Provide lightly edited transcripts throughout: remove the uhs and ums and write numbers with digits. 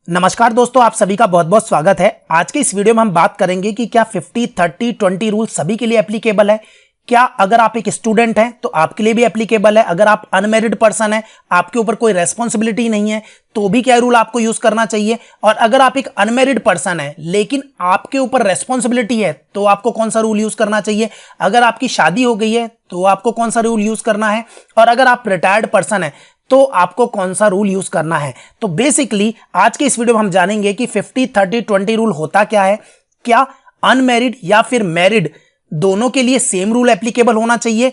नमस्कार दोस्तों, आप सभी का बहुत बहुत स्वागत है। आज के इस वीडियो में हम बात करेंगे कि क्या 50-30-20 रूल सभी के लिए एप्लीकेबल है। क्या अगर आप एक स्टूडेंट हैं तो आपके लिए भी एप्लीकेबल है। अगर आप अनमैरिड पर्सन हैं, आपके ऊपर कोई रेस्पॉन्सिबिलिटी नहीं है, तो भी क्या रूल आपको यूज करना चाहिए। और अगर आप एक अनमैरिड पर्सन है लेकिन आपके ऊपर रेस्पॉन्सिबिलिटी है तो आपको कौन सा रूल यूज करना चाहिए। अगर आपकी शादी हो गई है तो आपको कौन सा रूल यूज करना है। और अगर आप रिटायर्ड पर्सन है तो आपको कौन सा रूल यूज करना है। तो बेसिकली आज के इस वीडियो में हम जानेंगे कि 50-30-20 रूल होता क्या है। क्या अनमैरिड या फिर मैरिड दोनों के लिए सेम रूल एप्लीकेबल होना चाहिए।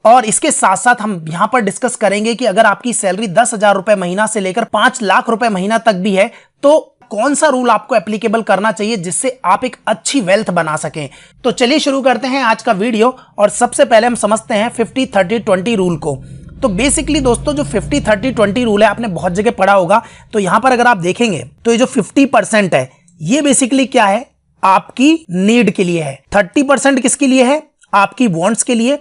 और इसके साथ साथ हम यहां पर डिस्कस करेंगे कि अगर आपकी सैलरी 10,000 रुपए महीना से लेकर 5 लाख रुपए महीना तक भी है तो कौन सा रूल आपको एप्लीकेबल करना चाहिए जिससे आप एक अच्छी वेल्थ बना सकें। तो चलिए शुरू करते हैं आज का वीडियो। और सबसे पहले हम समझते हैं 50-30-20 रूल को। तो बेसिकली दोस्तों, जो 50-30-20 रूल है आपने बहुत जगह पढ़ा होगा। तो यहां पर अगर आप देखेंगे तो ये जो 50% है ये बेसिकली क्या है, आपकी नीड के लिए है। 30% किसके लिए है, आपकी वांट्स के लिए।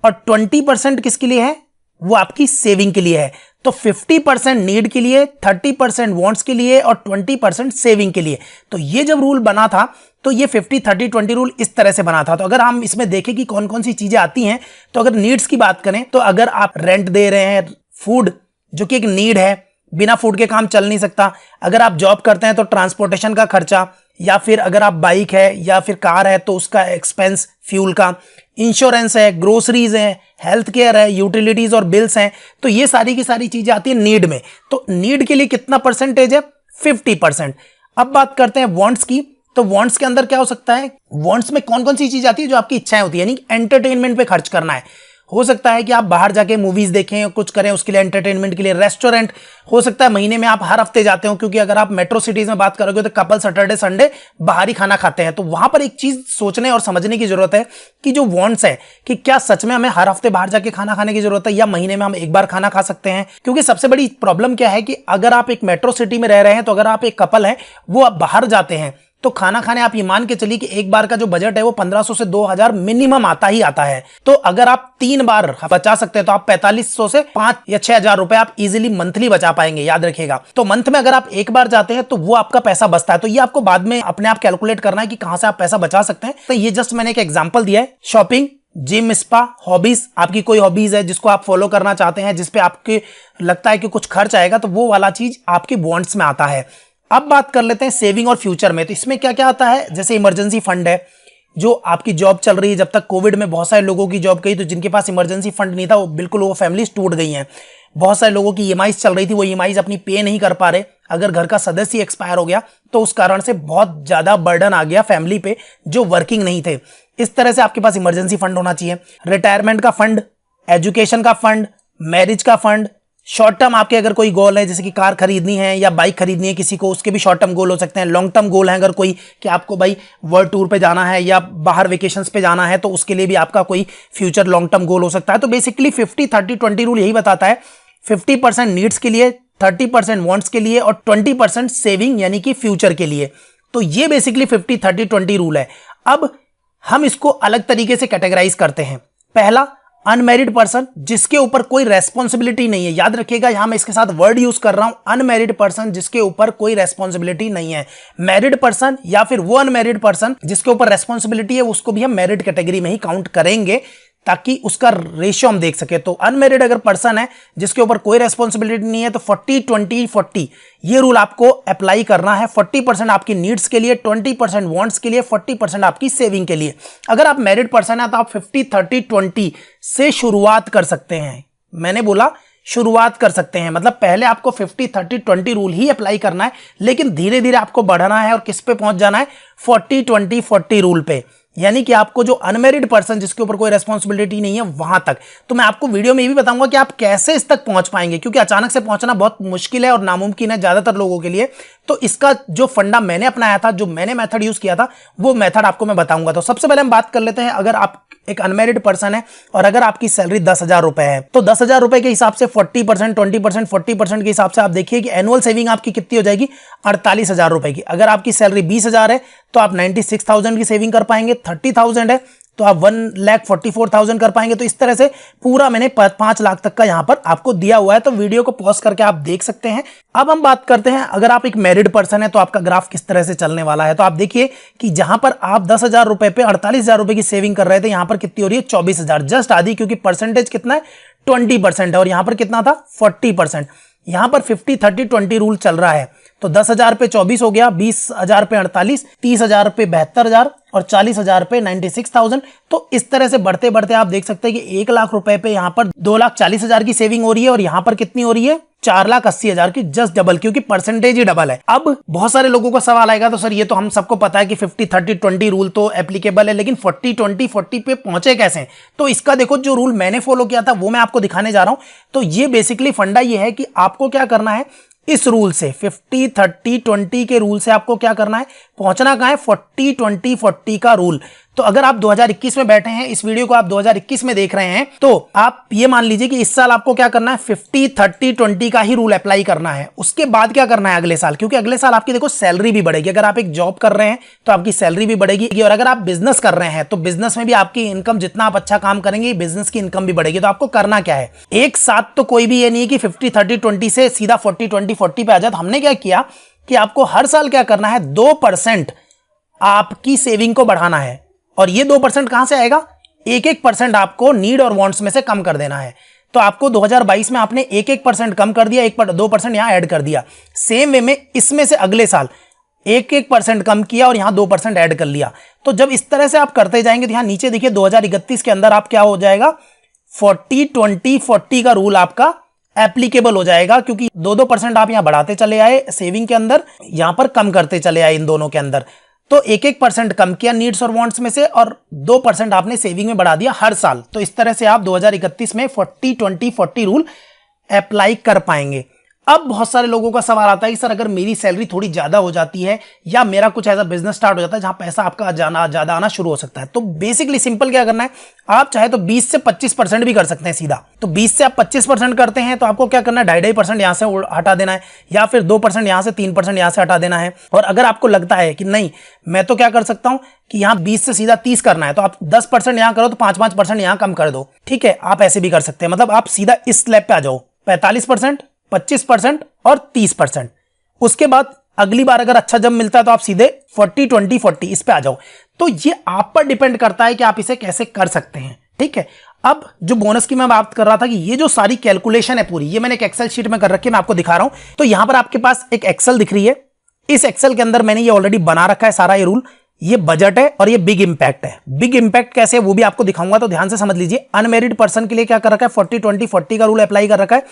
और 20% किसके लिए है, वो आपकी सेविंग के लिए है। तो 50% नीड के लिए, 30% वांट्स के लिए और 20% सेविंग के लिए। तो ये जब रूल बना था तो ये 50-30-20 रूल इस तरह से बना था। तो अगर हम इसमें देखें कि कौन कौन सी चीजें आती हैं, तो अगर नीड्स की बात करें तो अगर आप रेंट दे रहे हैं, फूड जो कि एक नीड है, बिना फूड के काम चल नहीं सकता। अगर आप जॉब करते हैं तो ट्रांसपोर्टेशन का खर्चा, या फिर अगर आप बाइक है या फिर कार है तो उसका एक्सपेंस, फ्यूल का, इंश्योरेंस है, ग्रोसरीज है, हेल्थ केयर है, यूटिलिटीज और बिल्स हैं। तो ये सारी की सारी चीजें आती है नीड में। तो नीड के लिए कितना परसेंटेज है, 50%। अब बात करते हैं वांट्स की। तो वांट्स के अंदर क्या हो सकता है, वांट्स में कौन कौन सी चीज आती है, जो आपकी इच्छाएं होती है, यानी एंटरटेनमेंट पे खर्च करना है। हो सकता है कि आप बाहर जाके मूवीज देखें, कुछ करें उसके लिए, एंटरटेनमेंट के लिए। रेस्टोरेंट हो सकता है महीने में आप हर हफ्ते जाते हो, क्योंकि अगर आप मेट्रो सिटीज में बात करोगे तो कपल सैटरडे संडे बाहर ही खाना खाते हैं। तो वहां पर एक चीज सोचने और समझने की जरूरत है कि जो वांट्स है कि क्या सच में हमें हर हफ्ते बाहर जाके खाना खाने की जरूरत है, या महीने में हम एक बार खाना खा सकते हैं। क्योंकि सबसे बड़ी प्रॉब्लम क्या है कि अगर आप एक मेट्रो सिटी में रह रहे हैं, तो अगर आप एक कपल है वो आप बाहर जाते हैं तो खाना खाने आप ये मान के चलिए कि एक बार का जो बजट है वो 1500 से 2000 मिनिमम आता ही आता है। तो अगर आप 3 बार बचा सकते हैं तो आप 4500 से 5 या 6000 रुपए आप इजीली मंथली बचा पाएंगे, याद रखिएगा। तो मंथ में अगर आप एक बार जाते हैं तो वो आपका पैसा बचता है। तो ये आपको बाद में अपने आप कैलकुलेट करना है कि कहां से आप पैसा बचा सकते हैं। तो ये जस्ट मैंने एक एग्जाम्पल दिया है। शॉपिंग, जिम, स्पा, हॉबीज, आपकी कोई हॉबीज है जिसको आप फॉलो करना चाहते हैं, जिसपे आपके लगता है कि कुछ खर्च आएगा, तो वो वाला चीज आपके वांट्स में आता है। अब बात कर लेते हैं सेविंग और फ्यूचर में। तो इसमें क्या क्या आता है, जैसे इमरजेंसी फंड है, जो आपकी जॉब चल रही है। जब तक कोविड में बहुत सारे लोगों की जॉब गई, तो जिनके पास इमरजेंसी फंड नहीं था वो बिल्कुल वो फैमिलीज टूट गई हैं। बहुत सारे लोगों की ईएमआईज चल रही थी, वो ईएमआईज अपनी पे नहीं कर पा रहे। अगर घर का सदस्य एक्सपायर हो गया तो उस कारण से बहुत ज्यादा बर्डन आ गया फैमिली पे जो वर्किंग नहीं थे। इस तरह से आपके पास इमरजेंसी फंड होना चाहिए। रिटायरमेंट का फंड, एजुकेशन का फंड, मैरिज का फंड, शॉर्ट टर्म आपके अगर कोई गोल है, जैसे कि कार खरीदनी है या बाइक खरीदनी है किसी को, उसके भी शॉर्ट टर्म गोल हो सकते हैं। लॉन्ग टर्म गोल है अगर कोई, कि आपको भाई वर्ल्ड टूर पे जाना है या बाहर वेकेशंस पे जाना है, तो उसके लिए भी आपका कोई फ्यूचर लॉन्ग टर्म गोल हो सकता है। तो बेसिकली 50-30-20 रूल यही बताता है, 50% नीड्स के लिए, 30% वांट्स के लिए और 20% सेविंग यानी कि फ्यूचर के लिए। तो ये बेसिकली 50-30-20 रूल है। अब हम इसको अलग तरीके से कैटेगराइज करते हैं। पहला, अनमैरिड पर्सन जिसके ऊपर कोई रेस्पॉन्सिबिलिटी नहीं है। याद रखिएगा, यहां मैं इसके साथ वर्ड यूज कर रहा हूं, अनमैरिड पर्सन जिसके ऊपर कोई रेस्पॉन्सिबिलिटी नहीं है। मैरिड पर्सन या फिर वो अनमैरिड पर्सन जिसके ऊपर रेस्पॉन्सिबिलिटी है, उसको भी हम मैरिड कैटेगरी में ही काउंट करेंगे, ताकि उसका रेशियो हम देख सके। तो अनमैरिड अगर पर्सन है जिसके ऊपर कोई रेस्पॉन्सिबिलिटी नहीं है, तो 40-20-40 ये रूल आपको अप्लाई करना है। 40% आपकी नीड्स के लिए, 20% वांट्स के लिए, 40% आपकी सेविंग के लिए। अगर आप मैरिड पर्सन है तो आप 50-30-20 से शुरुआत कर सकते हैं। मैंने बोला शुरुआत कर सकते हैं, मतलब पहले आपको 50-30-20 रूल ही अप्लाई करना है, लेकिन धीरे धीरे आपको बढ़ना है और किस पे पहुंच जाना है, 40-20-40 रूल पे। यानी कि आपको जो अनमैरिड पर्सन जिसके ऊपर कोई रेस्पॉन्सिबिलिटी नहीं है वहां तक। तो मैं आपको वीडियो में ये भी बताऊंगा कि आप कैसे इस तक पहुंच पाएंगे, क्योंकि अचानक से पहुंचना बहुत मुश्किल है और नामुमकिन है ज्यादातर लोगों के लिए। तो इसका जो फंडा मैंने अपनाया था, जो मैंने मेथड यूज किया था, वो मेथड आपको मैं बताऊंगा। तो सबसे पहले हम बात कर लेते हैं, अगर आप एक अनमैरिड पर्सन है और अगर आपकी सैलरी 10,000 रुपए है, तो 10,000 रुपए के हिसाब से 40%, 20%, 40% के हिसाब से आप देखिए कि एनुअल सेविंग आपकी कितनी हो जाएगी, 48,000 रुपए की। अगर आपकी सैलरी 20,000 है तो आप 96,000 की सेविंग कर पाएंगे। 30,000 है तो आप 1,44,000 कर पाएंगे। तो इस तरह से पूरा मैंने 5 लाख तक का यहां पर आपको दिया हुआ है, तो वीडियो को पॉज करके आप देख सकते हैं। अब हम बात करते हैं, अगर आप एक मैरिड पर्सन है तो आपका ग्राफ किस तरह से चलने वाला है। तो आप देखिए कि जहां पर आप 10,000 रुपए पे 48,000 रुपए की सेविंग कर रहे थे, यहां पर कितनी हो रही है 24,000, जस्ट आधी, क्योंकि परसेंटेज कितना है 20% है, और यहां पर कितना था 40%। यहां पर 50-30-20 रूल चल रहा है। तो 10,000 पे 24 हो गया, 20,000 पे 48, 30,000 पे 72,000 और 40,000 पे 96,000। तो इस तरह से बढ़ते बढ़ते आप देख सकते हैं कि 1 लाख रुपए पे यहां पर 2,40,000 की सेविंग हो रही है, और यहां पर कितनी हो रही है 4,80,000 की, जस्ट डबल, क्योंकि परसेंटेज ही डबल है। अब बहुत सारे लोगों को सवाल आएगा, तो सर ये तो हम सबको पता है कि 50-30-20 रूल तो एप्लीकेबल है, लेकिन 40-20-40 पे पहुंचे कैसे? तो इसका देखो, जो रूल मैंने फॉलो किया था वो मैं आपको दिखाने जा रहा हूं। तो ये बेसिकली फंडा ये है कि आपको क्या करना है, इस रूल से 50-30-20 के रूल से आपको क्या करना है, पहुंचना कहां है 40-20-40 का रूल। तो अगर आप 2021 में बैठे हैं, इस वीडियो को आप 2021 में देख रहे हैं, तो आप ये मान लीजिए कि इस साल आपको क्या करना है 50-30-20 का ही रूल अप्लाई करना है। उसके बाद क्या करना है अगले साल, क्योंकि अगले साल आपकी देखो सैलरी भी बढ़ेगी। अगर आप एक जॉब कर रहे हैं तो आपकी सैलरी भी बढ़ेगी, और अगर आप बिजनेस कर रहे हैं तो बिजनेस में भी आपकी इनकम, जितना आप अच्छा काम करेंगे बिजनेस की इनकम भी बढ़ेगी। तो आपको करना क्या है, एक साथ तो कोई भी ये नहीं है कि 50-30-20 से सीधा 40-20-40 पे आ जाए। तो हमने क्या किया कि आपको हर साल क्या करना है, 2% आपकी सेविंग को बढ़ाना है। और ये 2% कहां से आएगा, 1-1% आपको नीड और वांट्स में से कम कर देना है। तो आपको 2022 में आपने 1-1% कम कर दिया, 2% यहां ऐड कर दिया। सेम वे में इसमें से अगले साल 1-1% कम किया और यहां 2% ऐड कर लिया। तो जब इस तरह से आप करते जाएंगे तो यहां नीचे देखिए 2031 के अंदर आप क्या हो जाएगा, 40-20-40 का रूल आपका एप्लीकेबल हो जाएगा, क्योंकि 2-2% आप यहां बढ़ाते चले आए सेविंग के अंदर, यहां पर कम करते चले आए इन दोनों के अंदर। तो 1-1% कम किया नीड्स और वांट्स में से, और 2% आपने सेविंग में बढ़ा दिया हर साल। तो इस तरह से आप 2031 में 40-20-40 रूल अप्लाई कर पाएंगे। अब बहुत सारे लोगों का सवाल आता है कि सर अगर मेरी सैलरी थोड़ी ज्यादा हो जाती है, या मेरा कुछ ऐसा बिजनेस स्टार्ट हो जाता है जहां पैसा आपका ज्यादा आना शुरू हो सकता है, तो बेसिकली सिंपल क्या करना है, आप चाहे तो 20 से 25% भी कर सकते हैं सीधा। तो 20 से आप 25% करते हैं तो आपको क्या करना है, 2.5% यहां से हटा देना है, या फिर 2% यहां से, 3% यहां से हटा देना है। और अगर आपको लगता है कि नहीं मैं तो क्या कर सकता हूं कि यहां 20 से सीधा 30 करना है, तो आप 10% यहां करो तो 5-5% यहां कम कर दो, ठीक है, आप ऐसे भी कर सकते हैं। मतलब आप सीधा इस स्लैब पे आ जाओ, 45%, 25% और 30%। उसके बाद अगली बार अगर अच्छा जब मिलता है तो आप सीधे 40-20-40 इस पे आ जाओ। तो ये आप पर डिपेंड करता है कि आप इसे कैसे कर सकते हैं, ठीक है। अब जो बोनस की मैं बात कर रहा था कि ये जो सारी कैलकुलेशन है पूरी, ये मैंने एक एक्सेल शीट में कर रखी है, मैं आपको दिखा रहा हूं। तो यहां पर आपके पास एक एक्सेल दिख रही है, इस एक्सेल के अंदर मैंने ये ऑलरेडी बना रखा है सारा ये रूल। ये बजट है और ये बिग इंपैक्ट है। बिग इंपैक्ट कैसे है वो भी आपको दिखाऊंगा, तो ध्यान से समझ लीजिए। अनमेरिड पर्सन के लिए क्या कर रखा है, 40-20-40 का रूल अप्लाई कर रखा है।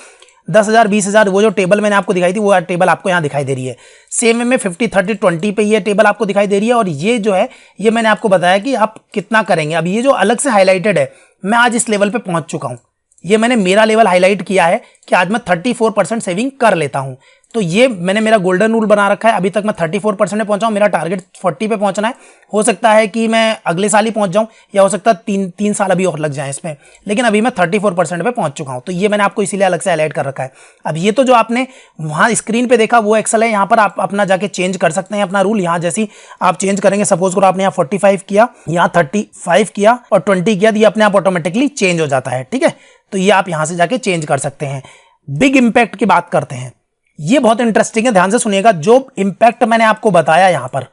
10,000, 20,000, वो जो टेबल मैंने आपको दिखाई थी वो टेबल आपको यहां दिखाई दे रही है। सेम में 50-30-20 पे ये टेबल आपको दिखाई दे रही है। और ये जो है ये मैंने आपको बताया कि आप कितना करेंगे। अब ये जो अलग से हाईलाइटेड है, मैं आज इस लेवल पे पहुंच चुका हूं। ये मैंने मेरा लेवल हाईलाइट किया है कि आज मैं 34% सेविंग कर लेता हूं। तो ये मैंने मेरा गोल्डन रूल बना रखा है। अभी तक मैं 34% में पहुंचा हूं, मेरा टारगेट 40 पे पहुंचना है। हो सकता है कि मैं अगले साल ही पहुंच जाऊं, या हो सकता है 3 साल अभी और लग जाए इसमें, लेकिन अभी मैं 34% पे पहुंच चुका हूं। तो ये मैंने आपको इसीलिए अलग से हाईलाइट कर रखा है। अब ये तो जो आपने वहां स्क्रीन पे देखा वो एक्सेल है, यहां पर आप अपना जाके चेंज कर सकते हैं अपना रूल। यहां जैसी आप चेंज करेंगे, सपोज करो आपने यहाँ 45 किया, यहाँ 35 किया और 20 किया, तो ये अपने आप ऑटोमेटिकली चेंज हो जाता है, ठीक है। तो ये आप यहां से जाके चेंज कर सकते हैं। बिग इंपैक्ट की बात करते हैं, ये बहुत इंटरेस्टिंग है, ध्यान से सुनिएगा। जो इंपैक्ट मैंने आपको बताया यहां पर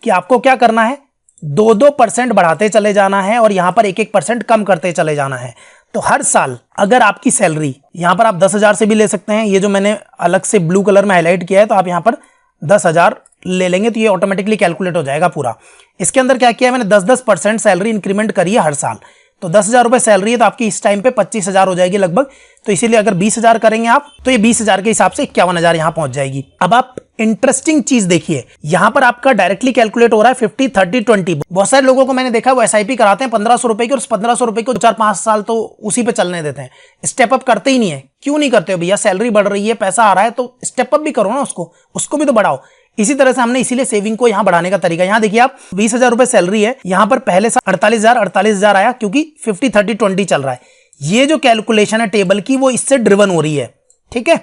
कि आपको क्या करना है, 2-2% बढ़ाते चले जाना है और यहां पर 1-1% कम करते चले जाना है। तो हर साल अगर आपकी सैलरी, यहां पर आप 10,000 से भी ले सकते हैं, ये जो मैंने अलग से ब्लू कलर में हाईलाइट किया है, तो आप यहां पर 10,000 ले लेंगे तो ये ऑटोमेटिकली कैलकुलेट हो जाएगा पूरा। इसके अंदर क्या किया है मैंने, 10-10% सैलरी इंक्रीमेंट करी है हर साल। तो 10,000 रुपए सैलरी है, तो आपकी इस टाइम पे 25,000 हो जाएगी लगभग। तो इसीलिए अगर 20,000 करेंगे आप, तो ये 20,000 के हिसाब से 51,000 यहां पहुंच जाएगी। अब आप इंटरेस्टिंग चीज देखिए, यहां पर आपका डायरेक्टली कैलकुलेट हो रहा है 50-30-20। बहुत सारे लोगों को मैंने देखा वो SIP कराते हैं 1,500 रुपए की, और उस 1,500 रुपए को 4-5 साल तो उसी पे चलने देते हैं, स्टेप अप करते ही नहीं है। क्यों नहीं करते हो भैया, सैलरी बढ़ रही है, पैसा आ रहा है, तो स्टेप अप भी करो ना, उसको भी तो बढ़ाओ। इसी तरह से हमने इसीलिए सेविंग को यहां बढ़ाने का तरीका, यहां देखिए आप 20,000 रुपए सैलरी है, यहां पर पहले साल 48,000 आया, क्योंकि 50-30-20 चल रहा है। ये जो कैलकुलेशन है टेबल की वो इससे ड्रिवन हो रही है, ठीक है।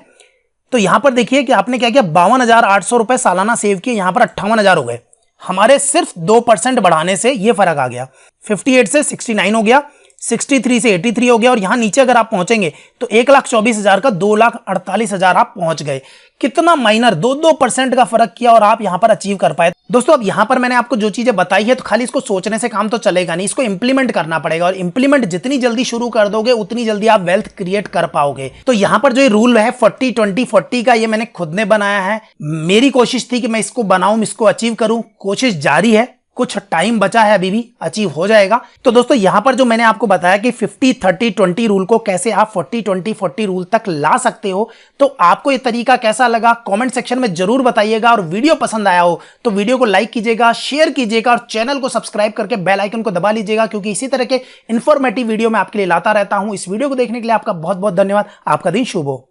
तो यहां पर देखिए कि आपने क्या किया, 52,800 रुपए सालाना सेव किए, यहां पर 58,000 हो गए। हमारे सिर्फ 2% बढ़ाने से ये फर्क आ गया। 58 से 69 हो गया, 63 से 83 हो गया, और यहां नीचे अगर आप पहुंचेंगे तो 1,24,000 का 2,48,000 आप पहुंच गए। कितना माइनर 2% का फर्क किया और आप यहां पर अचीव कर पाए। दोस्तों अब यहां पर मैंने आपको जो चीजें बताई है, तो खाली इसको सोचने से काम तो चलेगा नहीं, इसको इंप्लीमेंट करना पड़ेगा, और इंप्लीमेंट जितनी जल्दी शुरू कर दोगे उतनी जल्दी आप वेल्थ क्रिएट कर पाओगे। तो यहां पर जो ये रूल है 40-20-40 का, ये मैंने खुद ने बनाया है। मेरी कोशिश थी कि मैं इसको बनाऊं, इसको अचीव करूं, कोशिश जारी है, कुछ टाइम बचा है, अभी भी अचीव हो जाएगा। तो दोस्तों यहां पर जो मैंने आपको बताया कि 50-30-20 रूल को कैसे आप 40-20-40 रूल तक ला सकते हो, तो आपको ये तरीका कैसा लगा कमेंट सेक्शन में जरूर बताइएगा। और वीडियो पसंद आया हो तो वीडियो को लाइक कीजिएगा, शेयर कीजिएगा, और चैनल को सब्सक्राइब करके बेल आइकन को दबा लीजिएगा, क्योंकि इसी तरह के इंफॉर्मेटिव वीडियो मैं आपके लिए लाता रहता हूं। इस वीडियो को देखने के लिए आपका बहुत बहुत धन्यवाद। आपका दिन शुभ हो।